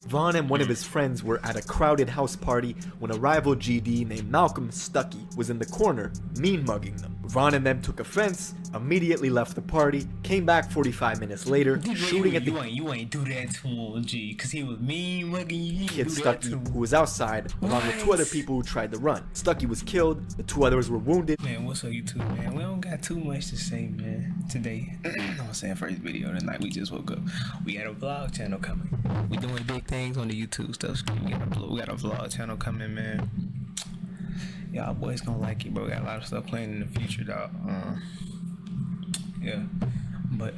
Vaughn and one of his friends were at a crowded house party when a rival GD named Malcolm Stuckey was in the corner, mean mugging them. Vaughn and them took offense, immediately left the party, came back 45 minutes later, shooting at the you ain't do that to him, G, cause he was mean mugging you. Kid Stuckey, who was outside, along with 2 other people who tried to run. Stuckey was killed, the 2 others were wounded. Man, what's up YouTube, man? We don't got too much to say, man, today. I'm saying first video tonight, we just woke up. We got a vlog channel coming. We doing big things on the YouTube stuff. We got a vlog channel coming, man. Y'all boys gonna like it, bro. We got a lot of stuff playing in the future, dog. Yeah. But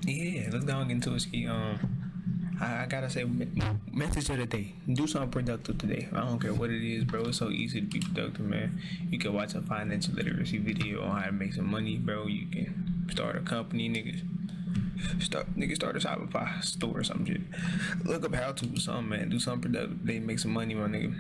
yeah, let's go and get into it, Ski. I gotta say, message of the day. Do something productive today. I don't care what it is, bro. It's so easy to be productive, man. You can watch a financial literacy video on how to make some money, bro. You can start a company, niggas. Start a Shopify store or some shit. Look up how to or something, man. Do something productive. They make some money, my nigga.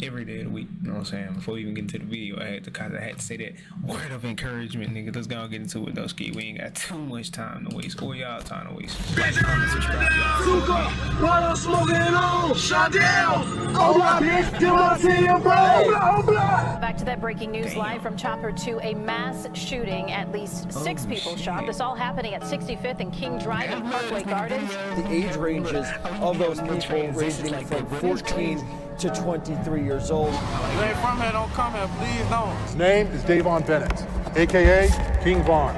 Every day of the week, you know what I'm saying? Before we even get into the video, I had to say that word of encouragement, nigga. Let's go and get into it, though, Ski. We ain't got too much time to waste, or y'all time to waste. Like, comment, subscribe, y'all. While I'm smoking on, shut down. Oh, my bitch, do my team, bro. Back to that breaking news live from Chopper 2, a mass shooting. At least 6 people shot. This all happening at 65th and King Drive in Parkway Gardens. The age ranges of those people ranging from 14 to 23 years old. You ain't from here, don't come here, please don't. His name is Davon Bennett, aka King Vaughn.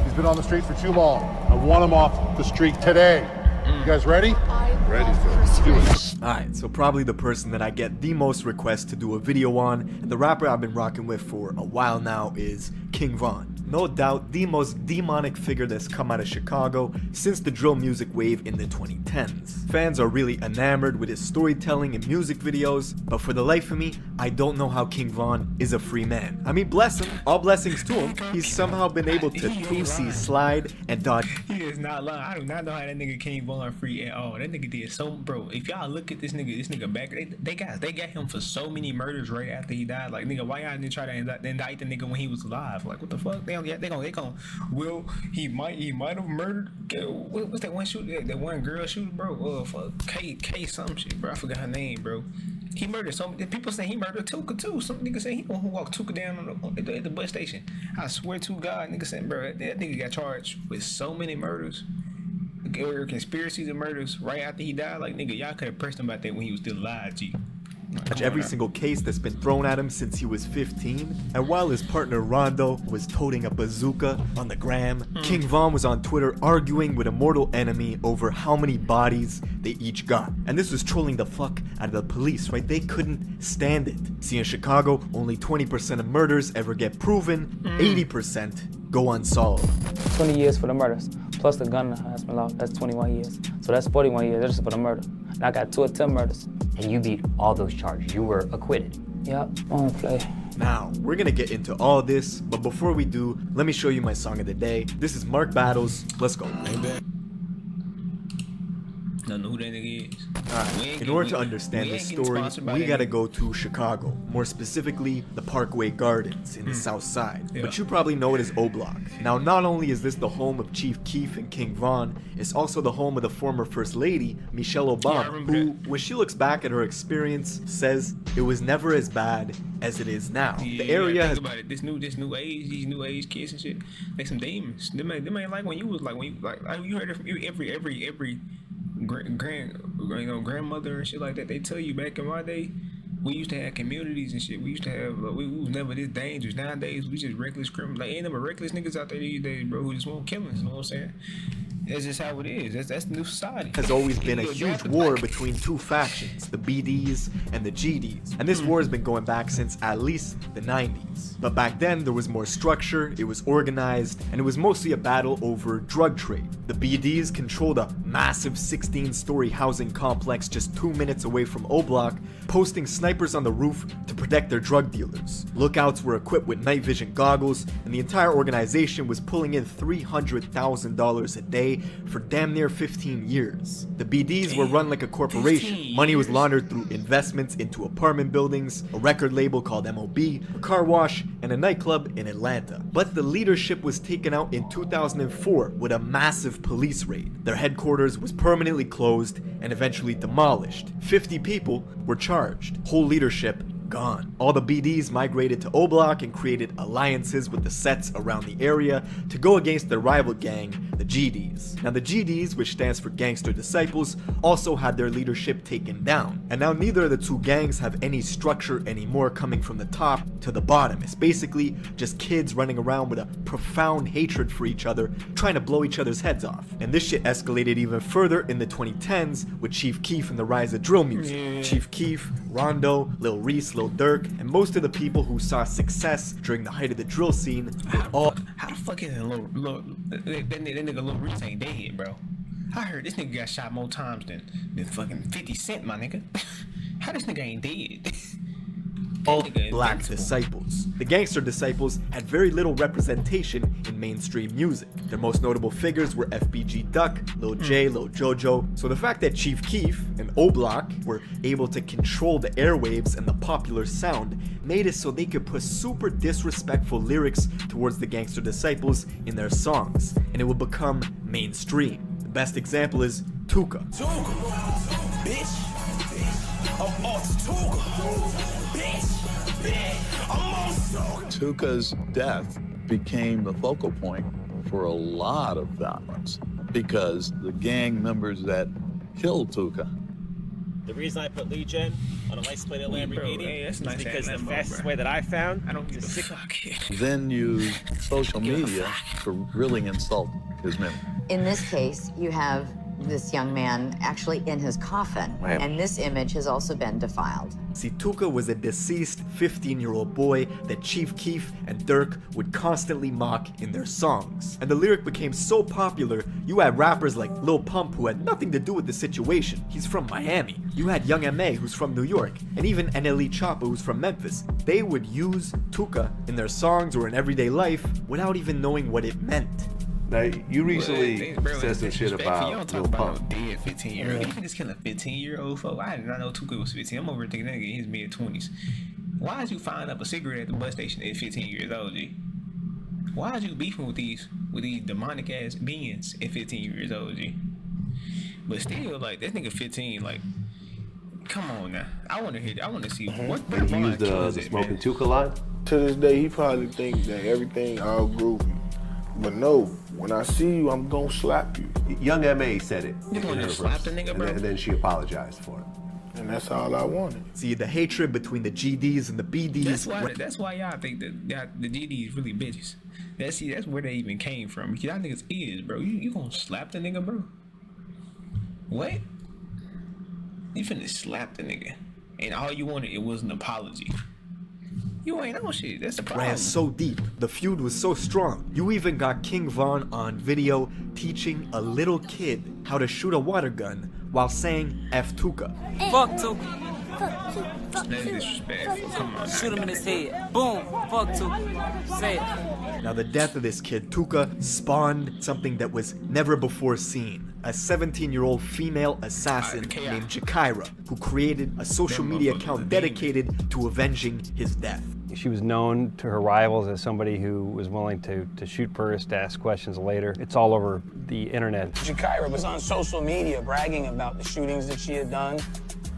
He's been on the street for too long. I want him off the street today. You guys ready? Ready, sir. Let's do it. Alright, so probably the person that I get the most requests to do a video on, and the rapper I've been rocking with for a while now, is King Vaughn. No doubt the most demonic figure that's come out of Chicago since the drill music wave in the 2010s. Fans are really enamored with his storytelling and music videos, but for the life of me, I don't know how King Vaughn is a free man. I mean, bless him, all blessings to him, he's somehow been able to 2C slide and dodge. He is not lying. I do not know how that nigga King Vaughn free at all. That nigga did so, bro. If y'all look at this nigga back, they got him for so many murders right after he died. Like, nigga, why y'all didn't try to indict the nigga when he was alive? Like, what the fuck? They gonna. Well, he might have murdered. What's that one shooter? That one girl shooter, bro. Fuck, K some shit, bro. I forgot her name, bro. He murdered so many people. Say he murdered Tuka too. Some nigga say he who walked Tuka down at the bus station. I swear to God, nigga said, bro, that nigga got charged with so many murders. Or conspiracies and murders right after he died. Like, nigga, y'all could have pressed him about that when he was still alive, G. Every single case that's been thrown at him since he was 15, and while his partner Rondo was toting a bazooka on the gram, King Vaughn was on Twitter arguing with a mortal enemy over how many bodies they each got. And this was trolling the fuck out of the police, right? They couldn't stand it. See, in Chicago, only 20% of murders ever get proven, 80% go unsolved. 20 years for the murders, plus the gun enhancement law, that's 21 years. So that's 41 years just for the murder. And I got 2 attempt murders. And you beat all those charges. You were acquitted. Yep, I don't play. Now, we're gonna get into all this, but before we do, let me show you my song of the day. This is Mark Battles. Let's go. Don't know who that nigga is. Alright, in order to understand this story, we gotta go to Chicago, more specifically the Parkway Gardens in the South Side. Yeah. But you probably know it as O Block. Now, not only is this the home of Chief Keef and King Vaughn, it's also the home of the former First Lady, Michelle Obama, who, when she looks back at her experience, says it was never as bad as it is now. Yeah, the area has about it. This new age, these new age kids and shit, like some demons. Them ain't like when you was like you heard it from every grandmother and shit like that. They tell you back in my day, we used to have communities and shit. We used to have we was never this dangerous. Nowadays we just reckless criminals. Like, ain't no reckless niggas out there these days, bro, who just want killings. You know what I'm saying? That's just how it is. That's the new society. Has always been a huge war between 2 factions, the BDs and the GDs. And this war has been going back since at least the 90s. But back then there was more structure, it was organized, and it was mostly a battle over drug trade. The BDs controlled a massive 16-story housing complex just 2 minutes away from O Block, posting snipers on the roof to protect their drug dealers. Lookouts were equipped with night vision goggles, and the entire organization was pulling in $300,000 a day AKA for damn near 15 years. The BDs were run like a corporation. Money was laundered through investments into apartment buildings, a record label called MOB, a car wash, and a nightclub in Atlanta. But the leadership was taken out in 2004 with a massive police raid. Their headquarters was permanently closed and eventually demolished. 50 people were charged. Whole leadership gone. All the BDs migrated to O Block and created alliances with the sets around the area to go against their rival gang, the GDs. Now the GDs, which stands for Gangster Disciples, also had their leadership taken down. And now neither of the two gangs have any structure anymore coming from the top to the bottom. It's basically just kids running around with a profound hatred for each other, trying to blow each other's heads off. And this shit escalated even further in the 2010s with Chief Keef and the rise of drill music. Chief Keef, Rondo, Lil Reese, Lil Durk, and most of the people who saw success during the height of the drill scene were all— How the fuck is that nigga Lil Reese ain't dead, bro? I heard this nigga got shot more times than fucking 50 Cent, my nigga. How this nigga ain't dead? all black disciples. The Gangster Disciples had very little representation in mainstream music. Their most notable figures were FBG Duck, Lil J, Lil Jojo. So the fact that Chief Keef and O Block were able to control the airwaves and the popular sound made it so they could put super disrespectful lyrics towards the Gangster Disciples in their songs, and it would become mainstream. The best example is Tuka. Tuka's death became the focal point for a lot of violence because the gang members that killed Tuka. The reason I put Lee Jen on a license plate Lamborghini is because the fastest way that I found to then use social media to really insult his memory. In this case, you have this young man actually in his coffin, and this image has also been defiled. See, Tuka was a deceased 15-year-old boy that Chief Keef and Durk would constantly mock in their songs. And the lyric became so popular, you had rappers like Lil Pump who had nothing to do with the situation. He's from Miami. You had Young M.A. who's from New York, and even NLE Choppa who's from Memphis. They would use Tuka in their songs or in everyday life without even knowing what it meant. Now, you recently said some shit about Lil Pump. Dead 15-year-old. You can just kill a 15-year-old folk. I did not know Tuka was 15. I'm over thinking that nigga in his mid-20s. Why is you firing up a cigarette at the bus station at 15 years old, G? Why is you beefing with these demonic ass beings at 15 years old, G? But still, like, that nigga 15, like, come on now. I want to see what Did he use the smoking Tuka line? To this day, he probably thinks that everything all groovy. But no, when I see you, I'm gonna slap you. Young M.A. said it. You gonna slap the nigga, bro? And then she apologized for it. And that's all I wanted. See, the hatred between the GDs and the BDs. That's why y'all think that the GDs really bitches. That's where they even came from. Y'all niggas is, bro. You gonna slap the nigga, bro? What? You finna slap the nigga, and all you wanted, it was an apology. You ain't on shit. That's the problem. Ran so deep. The feud was so strong. You even got King Von on video teaching a little kid how to shoot a water gun while saying F Tuka. Fuck Tuka. That's disrespectful. Come on. Shoot him in his head. Boom. Fuck Tuka. Say it. Now the death of this kid, Tuka, spawned something that was never before seen. A 17-year-old female assassin named Jakira, who created a social media account dedicated to avenging his death. She was known to her rivals as somebody who was willing to shoot first, ask questions later. It's all over the internet. Jakira was on social media bragging about the shootings that she had done.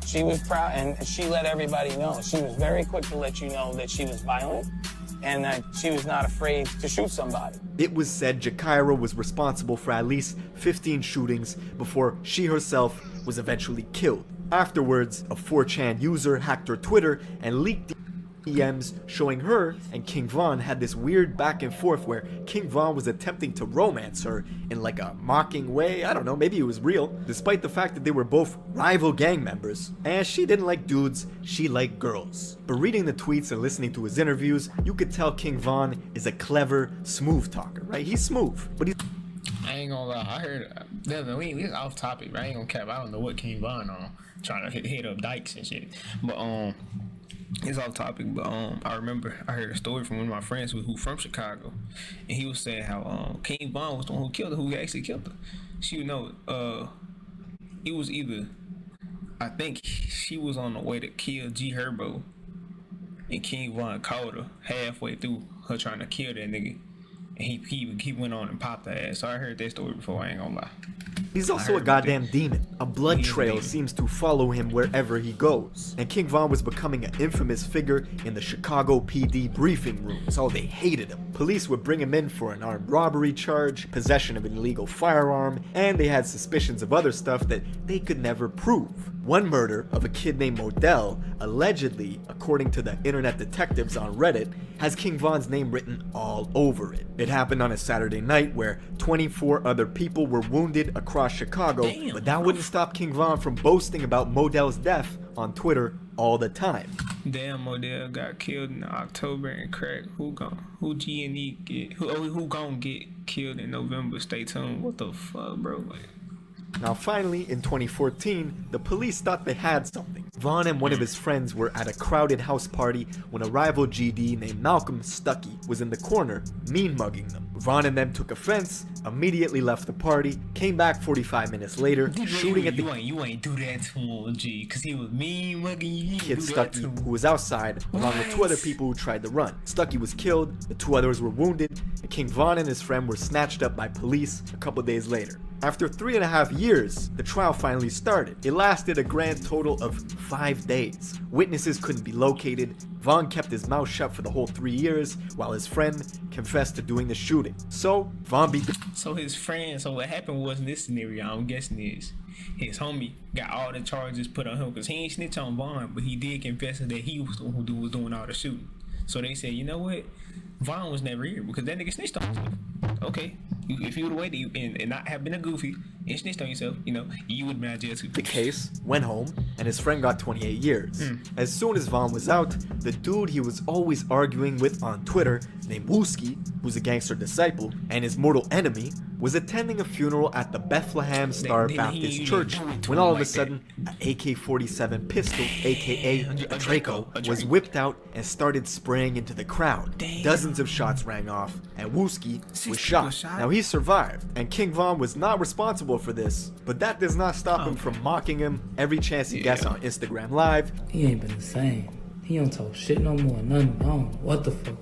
She was proud, and she let everybody know. She was very quick to let you know that she was violent and that she was not afraid to shoot somebody. It was said Jakira was responsible for at least 15 shootings before she herself was eventually killed. Afterwards, a 4chan user hacked her Twitter and leaked DMs showing her and King Von had this weird back and forth where King Von was attempting to romance her in like a mocking way. I don't know, maybe it was real, despite the fact that they were both rival gang members. And she didn't like dudes, she liked girls. But reading the tweets and listening to his interviews, you could tell King Von is a clever, smooth talker, right? He's smooth, but he's... I ain't gonna lie, I heard, we off topic, right? I ain't gonna cap, I don't know what King Von on, trying to hit up dykes and shit. But, It's off topic, but I remember I heard a story from one of my friends who from Chicago, and he was saying how King Von was the one who killed her, who actually killed her. She would know it was either, I think she was on the way to kill G Herbo, and King Von caught her halfway through her trying to kill that nigga, and he went on and popped her ass. So I heard that story before, I ain't gonna lie. He's also a goddamn demon. A blood trail seems to follow him wherever he goes. And King Von was becoming an infamous figure in the Chicago PD briefing rooms. Oh, they hated him. Police would bring him in for an armed robbery charge, possession of an illegal firearm, and they had suspicions of other stuff that they could never prove. One murder of a kid named Modell, allegedly, according to the internet detectives on Reddit, has King Von's name written all over it. It happened on a Saturday night where 24 other people were wounded across Chicago, but that wouldn't stop King Von from boasting about Modell's death on Twitter all the time. Damn, Modell got killed in October and crack. Who G&E get? Who gon' get killed in November? Stay tuned. What the fuck, bro? Like, now finally, in 2014, the police thought they had something. Von and one of his friends were at a crowded house party when a rival GD named Malcolm Stuckey was in the corner, mean-mugging them. Von and them took offense, immediately left the party, came back 45 minutes later, shooting at the You ain't do that to him, G, because he was mean-mugging you. Kid Stuckey, who was outside, along with 2 other people who tried to run. Stuckey was killed, the 2 others were wounded, and King Von and his friend were snatched up by police a couple days later. After 3.5 years, the trial finally started. It lasted a grand total of 5 days. Witnesses couldn't be located. Von kept his mouth shut for the whole 3 years, while his friend confessed to doing the shooting. So, Von So what happened was, in this scenario, I'm guessing is, his homie got all the charges put on him, because he ain't snitch on Von, but he did confess that he was the one who was doing all the shooting. So they said, you know what? Von was never here, because that nigga snitched on himself. Okay, if you would have waited and not have been a goofy and snitched on yourself, you know, you would have been out of jail too. The case went home, and his friend got 28 years. As soon as Von was out, the dude he was always arguing with on Twitter, named Wooski, who's a gangster disciple, and his mortal enemy, was attending a funeral at the Bethlehem Star Baptist Church when all of a sudden, an AK-47 pistol, aka a Draco, was whipped out and started spraying into the crowd. Dozens of shots rang off, and Wooski was shot. Now he survived, and King Von was not responsible for this, but that does not stop him from mocking him every chance he gets on Instagram Live. He ain't been the same. He don't talk shit no more, nothing. I don't know what the fuck.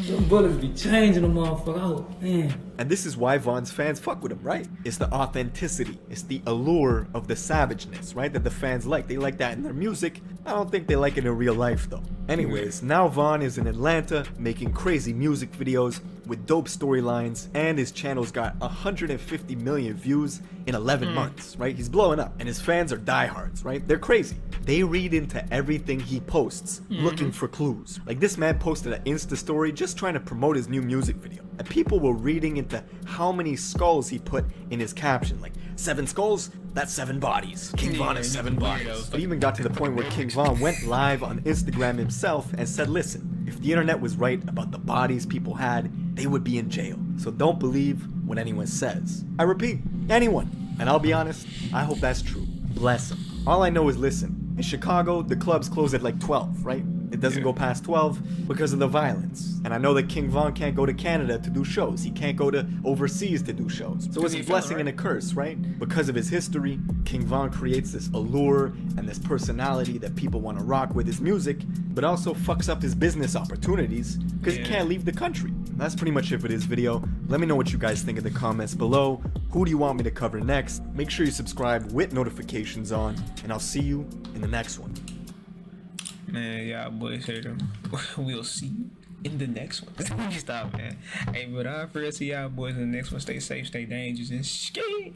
Them bullets be changing the motherfucker out, man. And this is why Von's fans fuck with him, right? It's the authenticity, it's the allure of the savageness, right? That the fans like. They like that in their music. I don't think they like it in real life though. Anyways, now Von is in Atlanta making crazy music videos with dope storylines, and his channel's got 150 million views in 11 months, right? He's blowing up, and his fans are diehards, right? They're crazy. They read into everything he posts, looking for clues. Like this man posted an Insta story just trying to promote his new music video, and people were reading into how many skulls he put in his caption, like 7 skulls, that's 7 bodies. King Von has 7 bodies. It even got to the point where King Von went live on Instagram himself and said, listen, if the internet was right about the bodies people had, they would be in jail. So don't believe what anyone says. I repeat, anyone. And I'll be honest, I hope that's true. Bless him. All I know is, listen, in Chicago, the clubs close at like 12, right? It doesn't go past 12 because of the violence. And I know that King Von can't go to Canada to do shows. He can't go to overseas to do shows. So it's a blessing and a curse, right? Because of his history, King Von creates this allure and this personality that people want to rock with his music, but also fucks up his business opportunities because he can't leave the country. That's pretty much it for this video. Let me know what you guys think in the comments below. Who do you want me to cover next? Make sure you subscribe with notifications on, and I'll see you in the next one. Man, y'all boys heard him. We'll see you in the next one. Stop, man. Hey, but I'll see y'all boys in the next one. Stay safe, stay dangerous, and skate.